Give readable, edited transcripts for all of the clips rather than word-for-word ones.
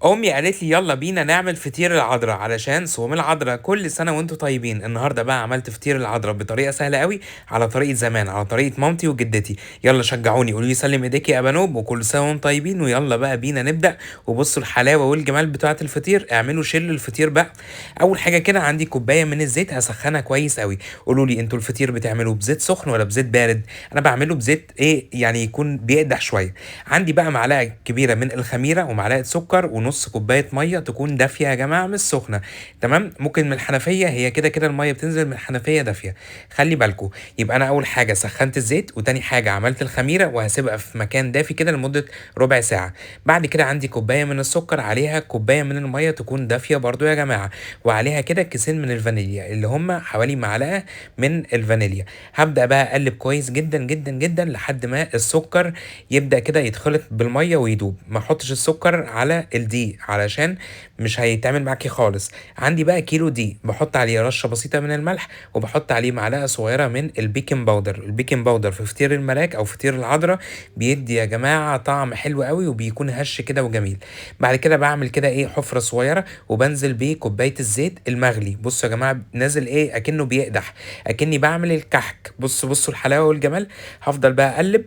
امي قالت لي يلا بينا نعمل فطير العذراء علشان صوم العذراء. كل سنه وانتم طيبين. النهارده بقى عملت فطير العذراء بطريقه سهله قوي، على طريقه زمان، على طريقه مامتي وجدتي. يلا شجعوني، قولوا لي سلم ايديك يا بنوب، وكل سنه وانتم طيبين. ويلا بقى بينا نبدا. وبصوا الحلاوه والجمال بتاعه الفطير. اعملوا شير للفطير بقى. اول حاجه كده عندي كوبايه من الزيت هسخنها كويس قوي. قولوا لي انتوا الفطير بتعملوه بزيت سخن ولا بزيت بارد؟ انا بعمله بزيت ايه يعني يكون بيقدح شويه. عندي بقى معلقه كبيره من الخميره ومعلقه سكر ونص كوبايه ميه تكون دافيه يا جماعه مش سخنه. تمام، ممكن من الحنفيه، هي كده كده الميه بتنزل من الحنفيه دافيه. خلي بالكو. يبقى انا اول حاجه سخنت الزيت، وتاني حاجه عملت الخميره وهسيبها في مكان دافي كده لمده ربع ساعه. بعد كده عندي كوبايه من السكر، عليها كوبايه من الميه تكون دافيه برضو يا جماعه، وعليها كده كيسين من الفانيليا اللي هم حوالي معلقه من الفانيليا. هبدا بقى اقلب كويس جدا جدا جدا لحد ما السكر يبدأ كده يتخلط بالمية ويدوب. ما احطش السكر على الدقيق علشان مش هيتعمل معاكي خالص. عندي بقى كيلو دقيق، بحط عليه رشة بسيطة من الملح، وبحط عليه معلقة صغيرة من البيكنج باودر. البيكنج باودر في فطير الملاك او فطير العذراء بيدي يا جماعة طعم حلو قوي وبيكون هش كده وجميل. بعد كده بعمل كده ايه حفرة صغيرة، وبنزل بيه كوباية الزيت المغلي. بصوا يا جماعة نازل ايه اكنه بيقدح، اكني بعمل الكحك. بصوا الحلاوة والجمال. هفضل بقى اقلب.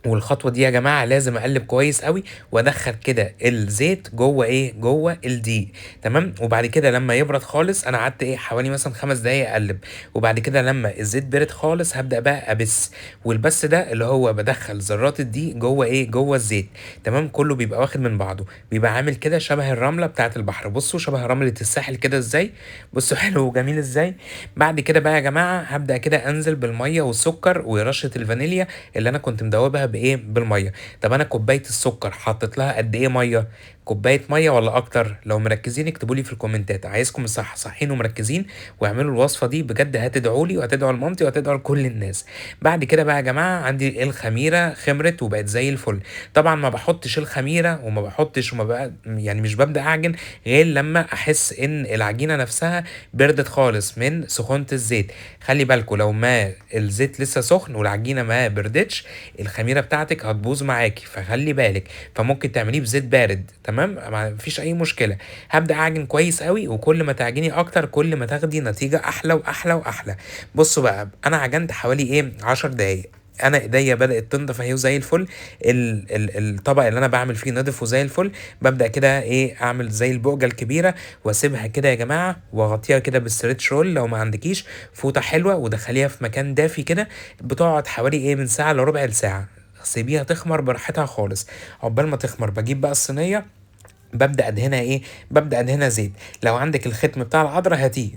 والخطوه دي يا جماعه لازم اقلب كويس قوي، وادخل كده الزيت جوه ايه جوه الدقيق. تمام، وبعد كده لما يبرد خالص، انا قعدت ايه حوالي مثلا 5 دقايق اقلب. وبعد كده لما الزيت برد خالص هبدا بقى ابس. والبس ده اللي هو بدخل ذرات الدقيق جوه ايه جوه الزيت. تمام، كله بيبقى واخد من بعضه، بيبقى عامل كده شبه الرمله بتاعه البحر. بصوا شبه رمله الساحل كده ازاي. بصوا حلو وجميل ازاي. بعد كده بقى يا جماعه هبدا كده انزل بالميه والسكر ورشه الفانيليا اللي انا كنت مدوبها بايه بالميه. طب انا كوبايه السكر حطيت لها قد ايه ميه؟ كوبايه ميه ولا اكتر؟ لو مركزين اكتبوا لي في الكومنتات. عايزكم صحين ومركزين، واعملوا الوصفه دي بجد. هتدعوا لي وهتدعوا لمامتي وهتدعوا لكل الناس. بعد كده بقى يا جماعه عندي الخميره خمرت وبقت زي الفل. طبعا ما بحطش الخميره وما بحطش وما بقى يعني مش ببدا اعجن غير لما احس ان العجينه نفسها بردت خالص من سخونه الزيت. خلي بالكوا لو ما الزيت لسه سخن والعجينه ما بردتش، الخميره بتاعتك هتبوظ معاكي، فخلي بالك. فممكن تعمليه بزيت بارد. تمام، ما فيش اي مشكله. هبدا اعجن كويس قوي، وكل ما تعجني اكتر كل ما تاخدي نتيجه احلى واحلى واحلى. بصوا بقى انا عجنت حوالي ايه 10 دقايق. انا ايديا بدات تنضف اهي وزي الفل. الطبق اللي انا بعمل فيه نضف وزي الفل. ببدا كده ايه اعمل زي البقجه الكبيره، واسيبها كده يا جماعه، واغطيها كده بالستريتش رول لو ما عندكيش فوطه حلوه، ودخليها في مكان دافي كده. بتقعد حوالي ايه من ساعه لربع ساعه. سيبيها تخمر براحتها خالص. عقبال ما تخمر بجيب بقى الصينيه، ببدأ ادهنها ايه ببدأ ادهنها زيت. لو عندك الختم بتاع العذراء هاتيه،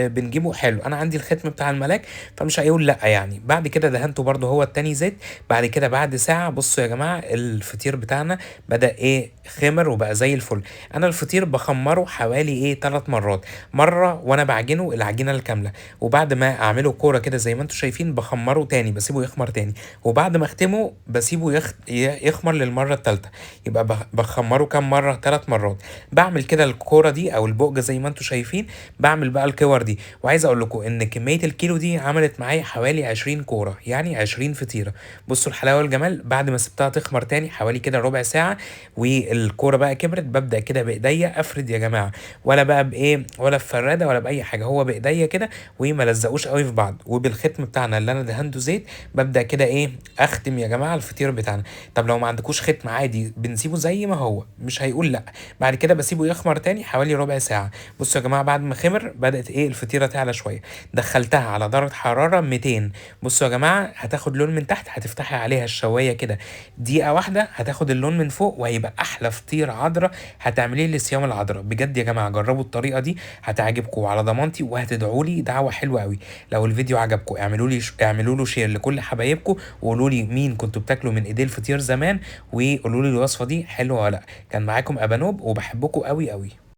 بنجيبه حلو. انا عندي الختم بتاع الملاك فمش هيقول لا يعني. بعد كده دهنته برضو هو التاني زيت. بعد كده بعد ساعة بصوا يا جماعة الفطير بتاعنا بدأ ايه خمر وبقى زي الفل. انا الفطير بخمره حوالي ايه 3 مرات. مرة وانا بعجنه العجينة الكاملة، وبعد ما اعمله كورة كده زي ما انتم شايفين بخمره تاني، بسيبه يخمر تاني، وبعد ما اختمه بسيبه يخمر للمرة التالتة. يبقى بخمره كام مرة 3 مرات. بعمل كده الكوره دي او البقجه زي ما انتم شايفين. بعمل بقى الكور دي، وعايز اقول لكم ان كميه الكيلو دي عملت معايا حوالي 20 كوره، يعني 20 فطيره. بصوا الحلاوه والجمال. بعد ما سبتها تخمر تاني حوالي كده ربع ساعه، والكوره بقى كبرت، ببدا كده بايديا افرد يا جماعه. ولا بقى بايه ولا بفراده ولا باي حاجه، هو بايديا كده، وما لزقوش قوي في بعض. وبالختم بتاعنا اللي انا دهنته زيت ببدا كده ايه اختم يا جماعه الفطير بتاعنا. طب لو ما عندكوش ختم عادي بنسيبه زي ما هو مش هيقول لا. بعد كده بسيبه يخمر تاني حوالي ربع ساعة. بصوا يا جماعة بعد ما خمر بدأت ايه الفطيرة تعلى شوية. دخلتها على درجة حرارة 200. بصوا يا جماعة هتاخد لون من تحت، هتفتحي عليها الشواية كده دقيقة واحدة هتاخد اللون من فوق، وهيبقى أحلى فطير عذرة هتعمليه لصيام العذراء. بجد يا جماعة جربوا الطريقة دي هتعجبكم على ضمانتي، وهتدعوا لي دعوة حلوة قوي. لو الفيديو عجبكم اعملوا له شير لكل حبايبكم، وقولوا لي مين كنتوا بتاكلوا من ايديه الفطير زمان، وقولوا لي الوصفة دي حلوة ولا لا. كان معاكم ابانوب وبحبكم قوي قوي.